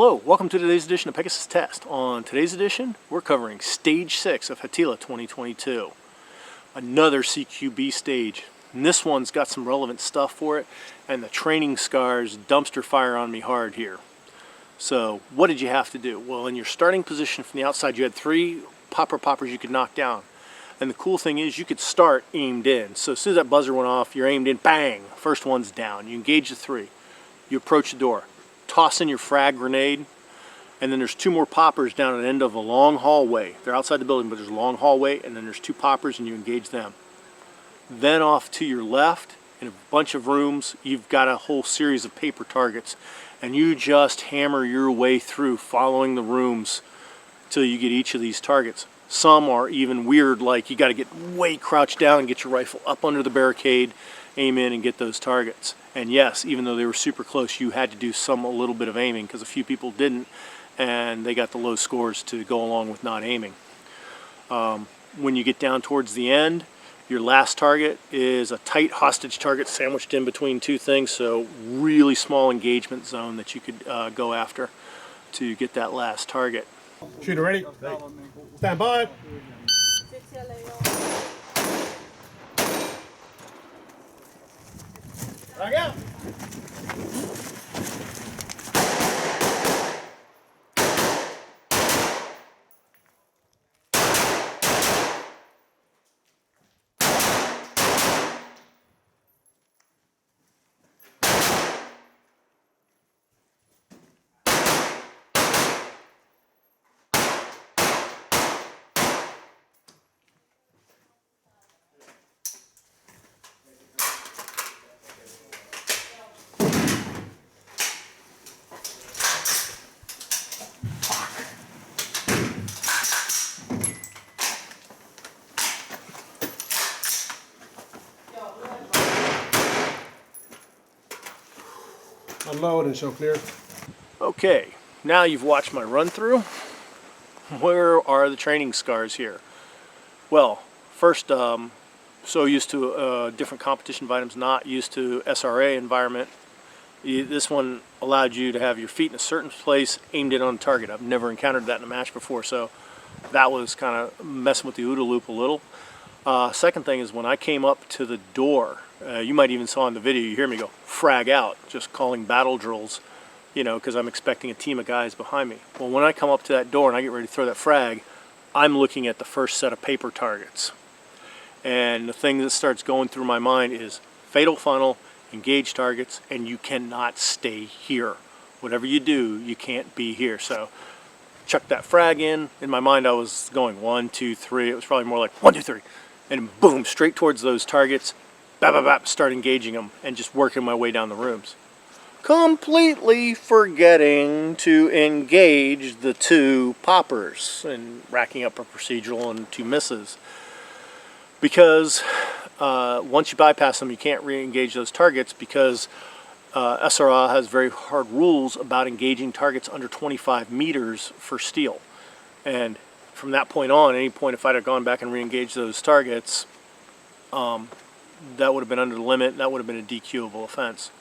Hello, welcome to today's edition of Pegasus Test. On today's edition, we're covering Stage 6 of Hatila 2022. Another CQB stage. And this one's got some relevant stuff for it, and the training scars dumpster fire on me hard here. So, what did you have to do? Well, in your starting position from the outside, you had 3 poppers you could knock down. And the cool thing is, you could start aimed in. So as soon as that buzzer went off, you're aimed in, bang! First one's down. You engage the 3. You approach the door. Toss in your frag grenade, and then there's 2 more poppers down at the end of a long hallway. They're outside the building, but there's a long hallway, and then there's 2 poppers, and you engage them. Then off to your left, in a bunch of rooms, you've got a whole series of paper targets, and you just hammer your way through, following the rooms till you get each of these targets. Some are even weird, like you got to get way crouched down and get your rifle up under the barricade, aim in and get those targets. And yes, even though they were super close, you had to do a little bit of aiming, because a few people didn't, and they got the low scores to go along with not aiming. When you get down towards the end, your last target is a tight hostage target sandwiched in between 2 things, so really small engagement zone that you could go after to get that last target. Shooter ready? Stand by. Back out. Unload and show clear. Okay, now you've watched my run through. Where are the training scars here? Well, first, so used to different competition items, not used to SRA environment. This one allowed you to have your feet in a certain place, aimed in on a target. I've never encountered that in a match before, so that was kind of messing with the OODA loop a little. Second thing is when I came up to the door, you might even saw in the video, you hear me go, frag out, just calling battle drills, you know, because I'm expecting a team of guys behind me. Well, when I come up to that door and I get ready to throw that frag, I'm looking at the first set of paper targets. And the thing that starts going through my mind is fatal funnel, engage targets, and you cannot stay here. Whatever you do, you can't be here. So chuck that frag in. In my mind, I was going 1, 2, 3. It was probably more like 1, 2, 3. And boom, straight towards those targets, bap, bap, bap, start engaging them and just working my way down the rooms. Completely forgetting to engage the 2 poppers and racking up a procedural and 2 misses. Because once you bypass them, you can't re-engage those targets, because SRA has very hard rules about engaging targets under 25 meters for steel. And from that point on, any point if I'd have gone back and re-engaged those targets, that would have been under the limit, and that would have been a DQable offense.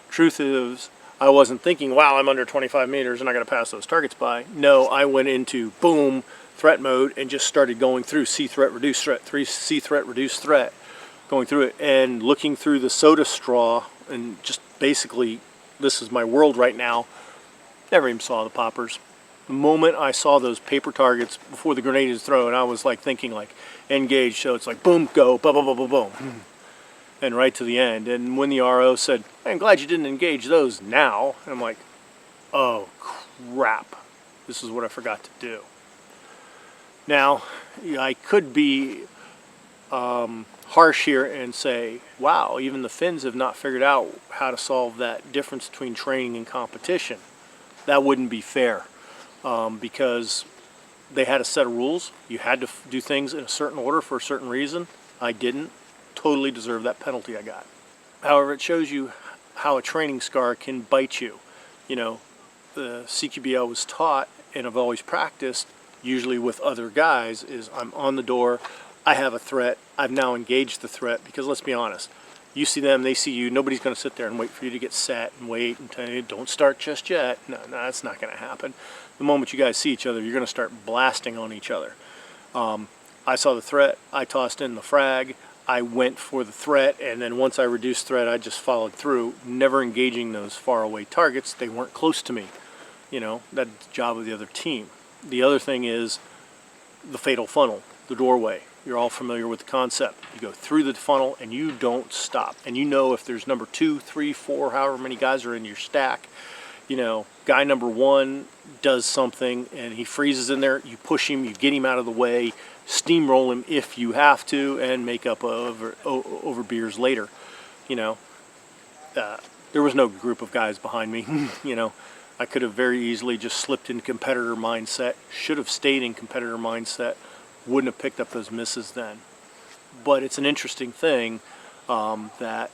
Truth is, I wasn't thinking, wow, I'm under 25 meters and I got to pass those targets by. No, I went into boom, threat mode, and just started going through C threat, reduce threat, 3 C threat, reduce threat, going through it and looking through the soda straw, and just basically, this is my world right now. Never even saw the poppers. The moment I saw those paper targets before the grenade is thrown, I was like thinking like engage, so it's like boom, go, boom, boom, boom, boom, boom, and right to the end. And when the RO said, hey, I'm glad you didn't engage those now, and I'm like, oh crap, this is what I forgot to do. Now, I could be harsh here and say, wow, even the Finns have not figured out how to solve that difference between training and competition. That wouldn't be fair. Because they had a set of rules. You had to do things in a certain order for a certain reason. I didn't. Totally deserve that penalty I got. However, it shows you how a training scar can bite you. You know, the CQB I was taught and I've always practiced, usually with other guys, is I'm on the door, I have a threat, I've now engaged the threat, because let's be honest, You see them, they see you. Nobody's going to sit there and wait for you to get set and wait and tell you, don't start just yet. No, that's not going to happen. The moment you guys see each other, you're going to start blasting on each other. I saw the threat. I tossed in the frag. I went for the threat, and then once I reduced threat, I just followed through, never engaging those faraway targets. They weren't close to me. You know, that's the job of the other team. The other thing is the fatal funnel, the doorway. You're all familiar with the concept. You go through the funnel and you don't stop. And you know if there's number 2, 3, 4, however many guys are in your stack, you know, guy number 1 does something and he freezes in there, you push him, you get him out of the way, steamroll him if you have to, and make up over beers later. You know, there was no group of guys behind me. You know, I could have very easily just slipped in competitor mindset, should have stayed in competitor mindset, wouldn't have picked up those misses then. But it's an interesting thing that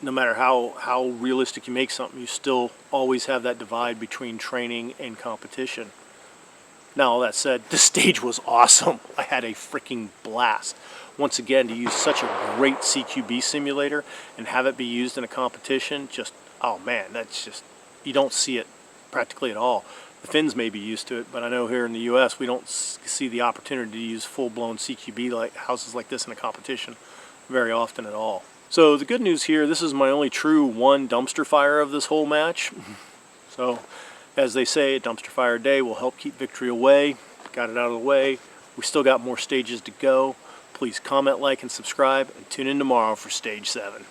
no matter how realistic you make something, you still always have that divide between training and competition. Now, all that said, the stage was awesome. I had a freaking blast. Once again, to use such a great CQB simulator and have it be used in a competition, just, oh man, that's just, you don't see it practically at all. The Finns may be used to it, but I know here in the U.S. we don't see the opportunity to use full-blown CQB like houses like this in a competition very often at all. So the good news here, this is my only true one dumpster fire of this whole match. So, as they say, a dumpster fire day will help keep victory away. Got it out of the way. We still got more stages to go. Please comment, like, and subscribe, and tune in tomorrow for Stage 7.